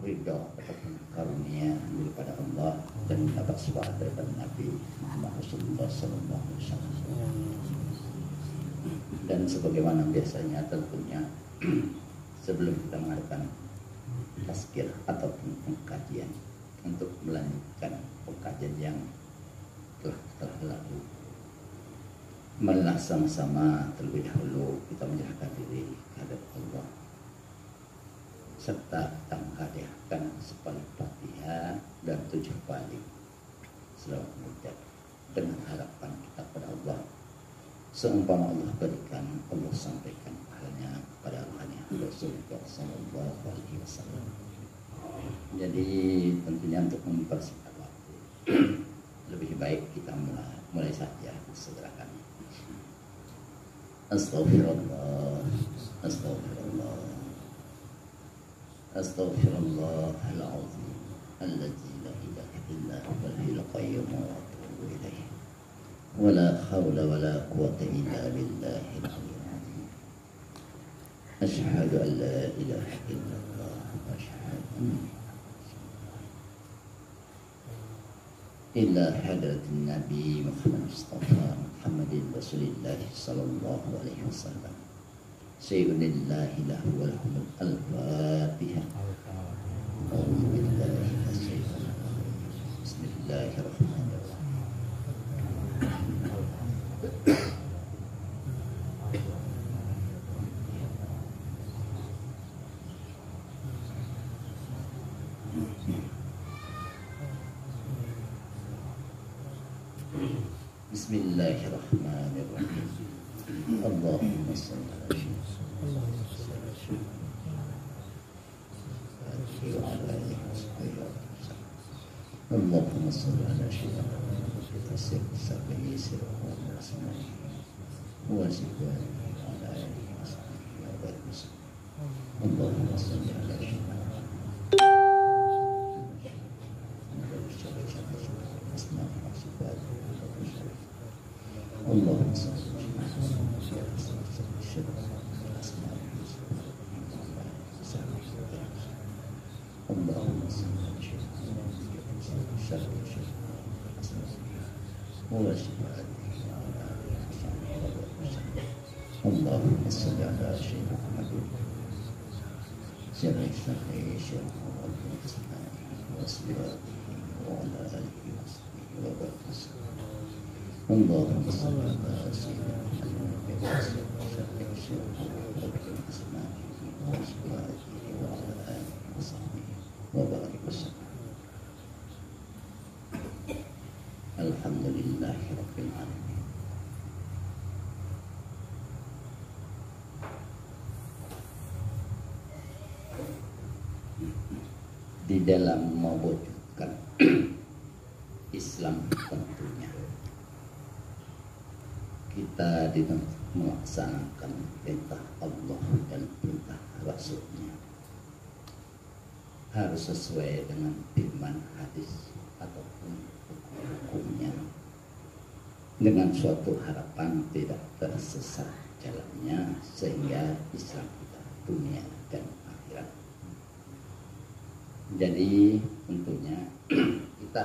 ridha ataupun karunia daripada Allah dan mendapat syafaat daripada Nabi Muhammad Rasulullah Sallallahu Alaihi Wasallam. Dan sebagaimana biasanya tentunya sebelum kita mengadakan tazkir ataupun pengkajian untuk melanjutkan pengkajian yang telah lalu, marilah sama-sama terlebih dahulu kita menyerahkan diri kepada Allah serta kita menghadiahkan sepalik Fatihah dan 7 kali selawat mudah dengan harapan kita kepada Allah seumpama Allah berikan, Allah sampaikan pahalanya kepada rohani Rasulullah Sallallahu Alaihi Wasallam. Jadi tentunya untuk mempersingkat waktu lebih baik kita mulai saja segerakan. Astaghfirullah, astaghfirullah, astaghfirullahaladzim alladzi la ilaha illa huwal hayyul qayyum wa atubu ilaih. Wala hawla wala quwwata illa billahil aliyyil azim. Asyhadu an la ilaha illallah wa asyhadu ila hadratin Nabi Muhammad Mustafa Muhammadin Rasulillah Sallallahu Alaihi Wasallam. Sayyidunillahi lahu wal hamd. Al-Fatihah. A'udzu billahi minasyaitonir rajim. Bismillahirrahmanirrahim. Bismillahirrahmanirrahim. Allahumma shalli ala Allahumma shalli ala Allahumma shalli ala Allahumma salli Allahumma salli ala sayyidina Muhammad syarifai syarifai wa ala alihi wa sahbihi wa barakatuh. Allahumma salli ala sayyidina Muhammad syarifai syarifai wa ala alihi wa sahbihi wa barakatuh. Alhamdulillahirabbil alamin. Di dalam mewujudkan Islam tentunya kita melaksanakan perintah Allah dan perintah Rasulnya harus sesuai dengan firman hadis ataupun hukumnya dengan suatu harapan tidak tersesat jalannya sehingga Islam kita dunia dan akhirat. Jadi tentunya kita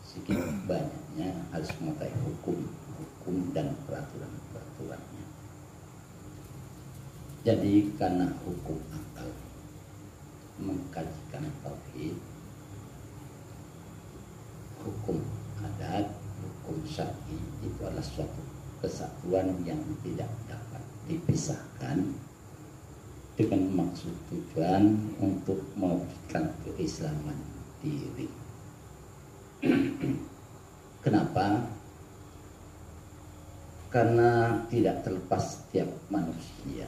sedikit banyaknya harus mengetahui hukum dan peraturan-peraturannya. Jadi karena hukum akal mengkajikan tauhid, hukum adat, hukum syar'i itu adalah suatu kesatuan yang tidak dapat dipisahkan dengan maksud tujuan untuk mewujudkan keislaman diri. Kenapa? Karena tidak terlepas setiap manusia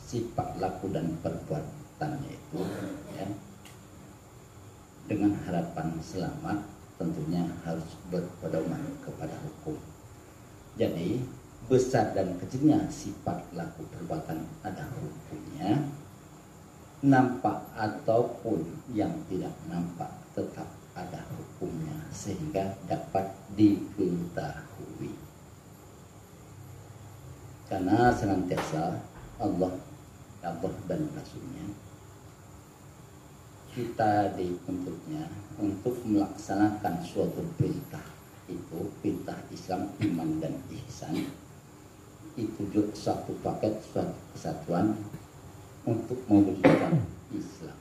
sifat laku dan perbuatannya itu ya, dengan harapan selamat tentunya harus berpedoman kepada hukum. Jadi besar dan kecilnya sifat laku perbuatan ada hukumnya, nampak ataupun yang tidak nampak tetap ada hukumnya sehingga dapat diketahui. Karena senantiasa Allah dan Rasulnya kita dituntutnya untuk melaksanakan suatu perintah, itu perintah Islam, iman dan ihsan, itu juga suatu paket, suatu kesatuan untuk mewujudkan Islam.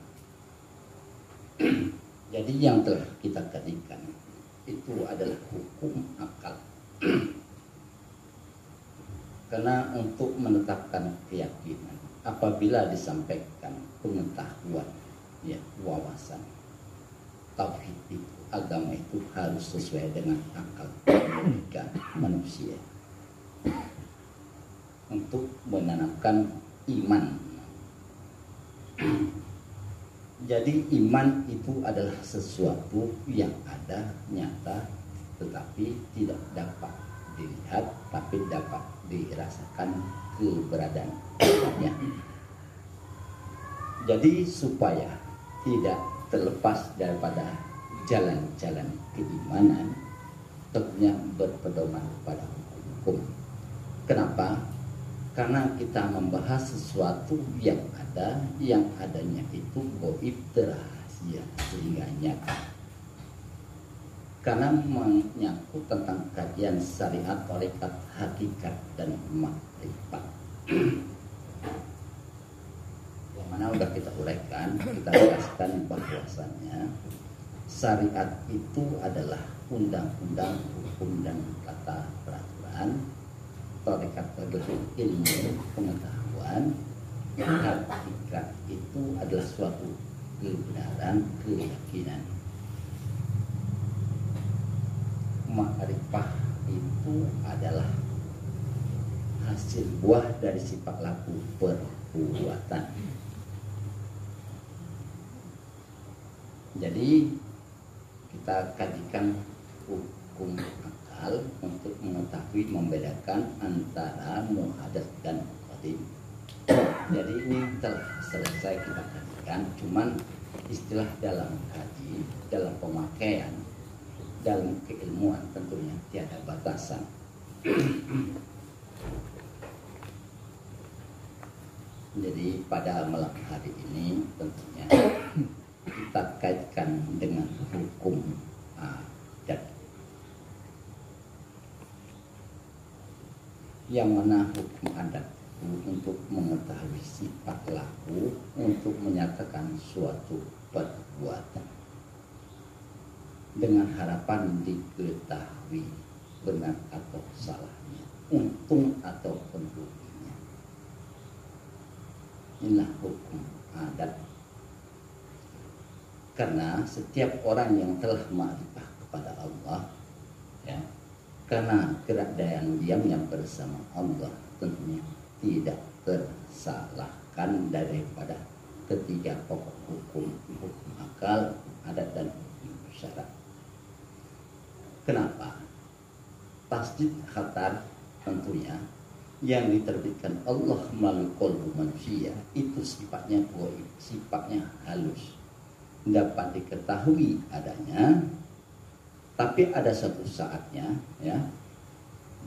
Jadi yang telah kita kajikan itu adalah hukum akal. Karena untuk menetapkan keyakinan, apabila disampaikan pengetahuan, ya, wawasan, tauhid itu, agama itu harus sesuai dengan akal logika manusia. Untuk menanamkan iman. Jadi iman itu adalah sesuatu yang ada, nyata, tetapi tidak dapat dilihat, tapi dapat dirasakan keberadaannya. Jadi supaya tidak terlepas daripada jalan-jalan keimanan, tentunya berpedoman pada hukum. Kenapa? Karena kita membahas sesuatu yang ada, yang adanya itu gaib, rahasia, sehingga nyata. Karena menyangkut tentang kajian syariat, tarekat, hakikat, dan makrifat. Yang mana udah kita uraikan, kita jelaskan bahwasannya syariat itu adalah undang-undang, hukum, dan tata peraturan. Tarekat adalah ilmu pengetahuan. Hakikat itu adalah suatu kebenaran, keyakinan. Makrifah itu adalah hasil buah dari sifat laku perbuatan. Jadi kita kajikan hukum akal untuk mengetahui, membedakan antara muhadatsah dan qadim. Jadi ini telah selesai kita kajikan, cuman istilah dalam kaji, dalam pemakaian, dalam keilmuan tentunya tiada batasan. Jadi pada malam hari ini tentunya kita kaitkan dengan hukum adat, yang mana hukum adat untuk mengetahui sifat laku, untuk menyatakan suatu perbuatan dengan harapan diketahui benar atau salahnya, untung ataupun ruginya. Inilah hukum adat. Karena setiap orang yang telah ma'rifah kepada Allah, ya, karena keadaan diamnya bersama Allah, tentunya tidak tersalahkan daripada ketiga pokok hukum, hukum akal, hukum adat, dan hukum syara. Kenapa? Tasdid khatar tentunya yang diterbitkan Allah melalui qalbu manusia itu sifatnya gaib, sifatnya halus, dapat diketahui adanya, tapi ada satu saatnya, ya,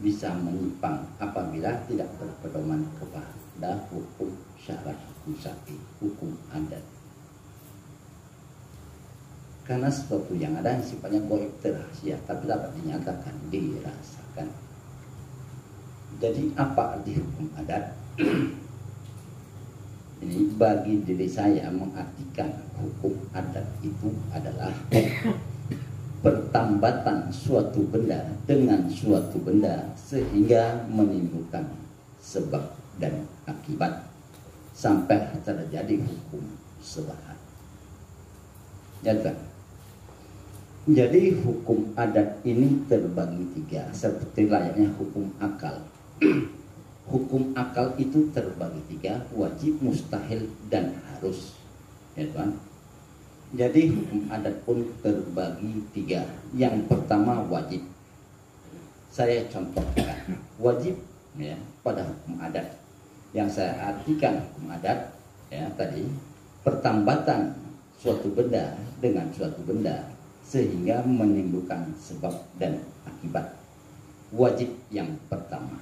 bisa menyimpang apabila tidak berpedoman kepada hukum syara, hukum syar'i, hukum adat. Karena sesuatu yang ada yang sifatnya gaib, rahasia, tapi dapat dinyatakan, dirasakan. Jadi apa arti hukum adat? Ini bagi diri saya mengartikan hukum adat itu adalah pertambatan suatu benda dengan suatu benda sehingga menimbulkan sebab dan akibat sampai terjadi hukum sebahat. Jadi hukum adat ini terbagi tiga seperti layaknya hukum akal. Hukum akal itu terbagi tiga: wajib, mustahil, dan harus. Ya, Tuan. Jadi hukum adat pun terbagi tiga. Yang pertama wajib. Saya contohkan wajib, ya, pada hukum adat. Yang saya artikan hukum adat, ya, tadi pertambatan suatu benda dengan suatu benda sehingga menimbulkan sebab dan akibat. Wajib yang pertama.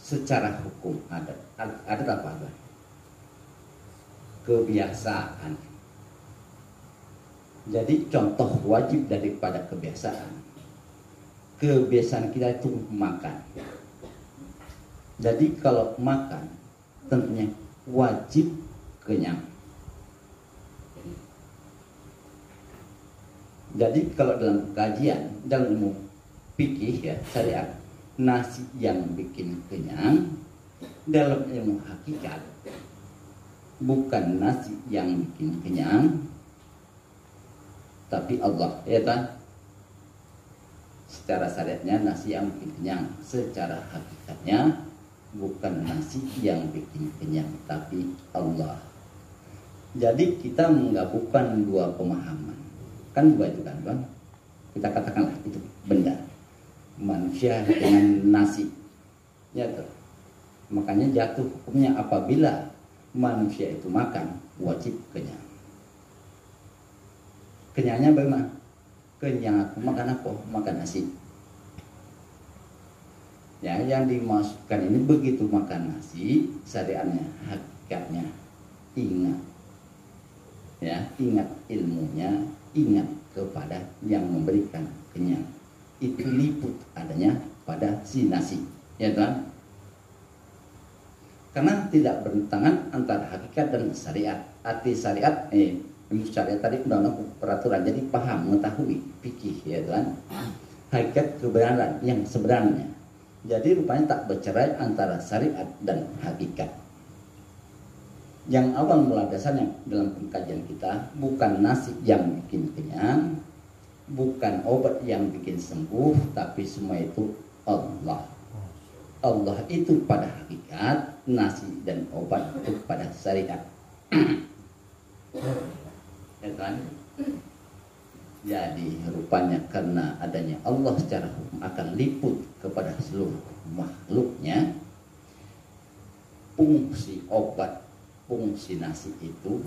Secara hukum adat apa? kebiasaan. Jadi contoh wajib daripada kebiasaan. Kebiasaan kita itu makan. Jadi kalau makan tentunya wajib kenyang. Jadi kalau dalam kajian, dalam ilmu fikih ya syariat, nasi yang bikin kenyang, dalam ilmu hakikat bukan nasi yang bikin kenyang, tapi Allah, ya kan? Secara syariatnya nasi yang bikin kenyang, secara hakikatnya bukan nasi yang bikin kenyang, tapi Allah. Jadi kita menggabungkan dua pemahaman, kan dua itu kan, Bang? Kita katakanlah itu benda, manusia dengan nasi, ya tuh. Makanya jatuh hukumnya apabila manusia itu makan wajib kenyang. Kenyangnya bagaimana? Kenyang aku makan apa? Makan nasi. Ya, yang dimasukkan ini begitu makan nasi, syariatnya, hakikatnya ingat. Ya, ingat ilmunya, ingat kepada yang memberikan kenyang. Itu liput adanya pada si nasi, ya kan? Karena tidak bertentangan antara hakikat dan syariat. Arti syariat, ilmu syariat tadi undang-undang peraturan, jadi paham, mengetahui, fikih, ya kan? Hakikat kebenaran yang sebenarnya. Jadi rupanya tak bercerai antara syariat dan hakikat. Yang awal mula dasarnya dalam pengkajian kita bukan nasi yang bikin kenyang, bukan obat yang bikin sembuh, tapi semua itu Allah. Allah itu pada hakikat, nasi dan obat itu pada syariat. Ya kan? Jadi rupanya karena adanya Allah secara hukum akan liput kepada seluruh makhluknya. Fungsi obat, fungsi nasi itu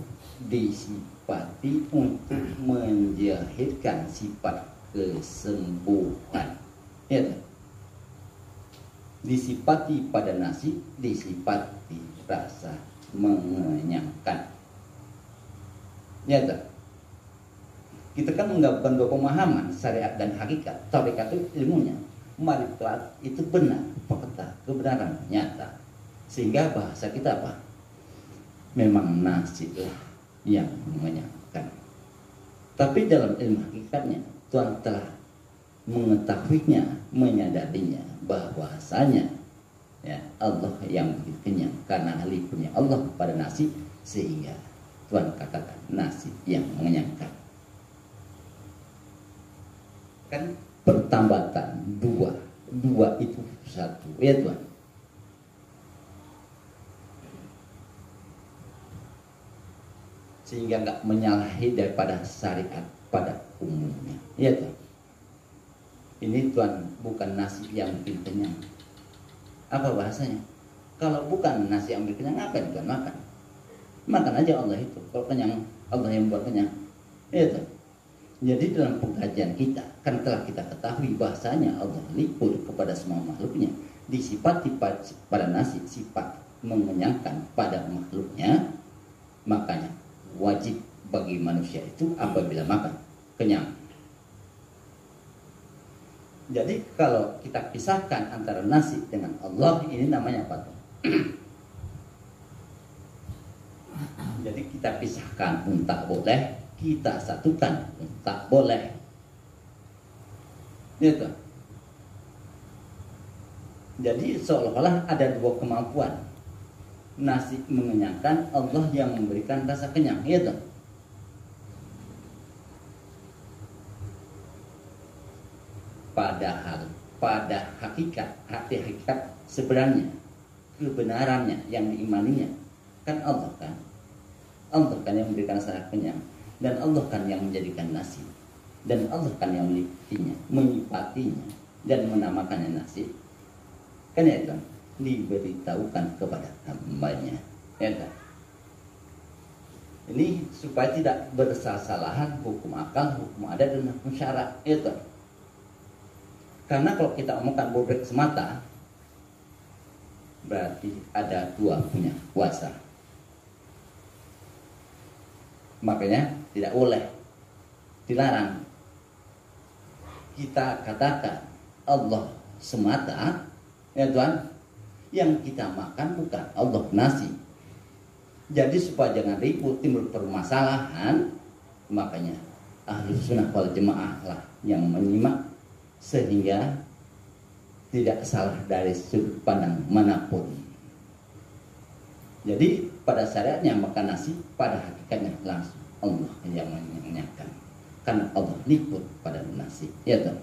disifati untuk menjahirkan sifat kesembuhan. Ya, disifati pada nasi, disifati rasa mengenyangkan. Ya, kita kan menggabungkan dua pemahaman, syariat dan hakikat. Tarekat itu ilmunya, marifat itu benar, fakta, kebenaran nyata. Sehingga bahasa kita apa? Memang nasi lah yang mengenyangkan. Tapi dalam ilmu hakikatnya, Tuhan telah mengetahuinya, menyadarinya bahwasanya ya Allah yang bikin kenyang, karena liputnya Allah pada nasi, sehingga Tuhan katakan nasi yang mengenyangkan. Kan pertambatan dua itu satu, ya Tuhan. Sehingga nggak menyalahi daripada syariat pada umumnya, ya Tuhan. Ini Tuhan bukan nasi yang bikin kenyang. Apa bahasanya? Kalau bukan nasi yang bikin kenyang, apa yang Tuhan makan? Makan aja Allah itu. Kalau kenyang, Allah yang buat kenyang, ya Tuhan. Jadi dalam pengkajian kita kan telah kita ketahui bahasanya Allah liput kepada semua makhluknya, disifati pada nasi sifat mengenyangkan pada makhluknya. Makanya wajib bagi manusia itu apabila makan kenyang. Jadi kalau kita pisahkan antara nasi dengan Allah, ini namanya apa tuh? Jadi kita pisahkan pun tak boleh, kita satukan pun tak boleh. Gitu. Jadi seolah-olah ada dua kemampuan. Nasi mengenyangkan, Allah yang memberikan rasa kenyang, gitu. Padahal pada hakikat, hati hakikat sebenarnya, kebenarannya yang diimaninya kan Allah kan. Allah kan yang memberikan rasa kenyang, dan Allah kan yang menjadikan nasi, dan Allah kan yang meliputinya, menyifatinya dan menamakannya nasi. Kan ya kan, diberitahukan kepada hambanya, ya kan. Ini supaya tidak bersalah-salahan hukum akal, hukum adat dan hukum syarak, ya kan. Karena kalau kita omongkan bobrek semata, berarti ada dua punya kuasa. Makanya tidak boleh, dilarang. Kita katakan Allah semata, ya Tuhan, yang kita makan bukan Allah nasi. Jadi supaya jangan ribut, timbul permasalahan, makanya Ahlus Sunnah wal Jamaah lah yang menyimak sehingga tidak salah dari sudut pandang manapun. Jadi pada syariatnya makan nasi, pada hakikatnya langsung Allah yang menyanyikan. Karena Allah liput pada nasi, ya Tuhan.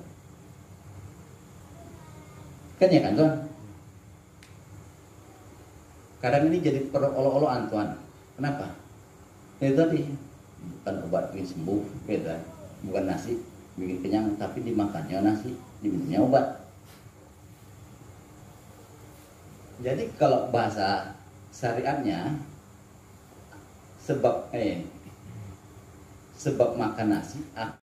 Kan ya kan Tuhan? Kadang ini jadi perolok-olokan Tuhan. Kenapa? Itu tadi bukan obat bikin sembuh, gitu. Bukan nasi bikin kenyang, tapi dimakannya nasi, diminumnya obat. Jadi kalau bahasa syariatnya sebab makan nasi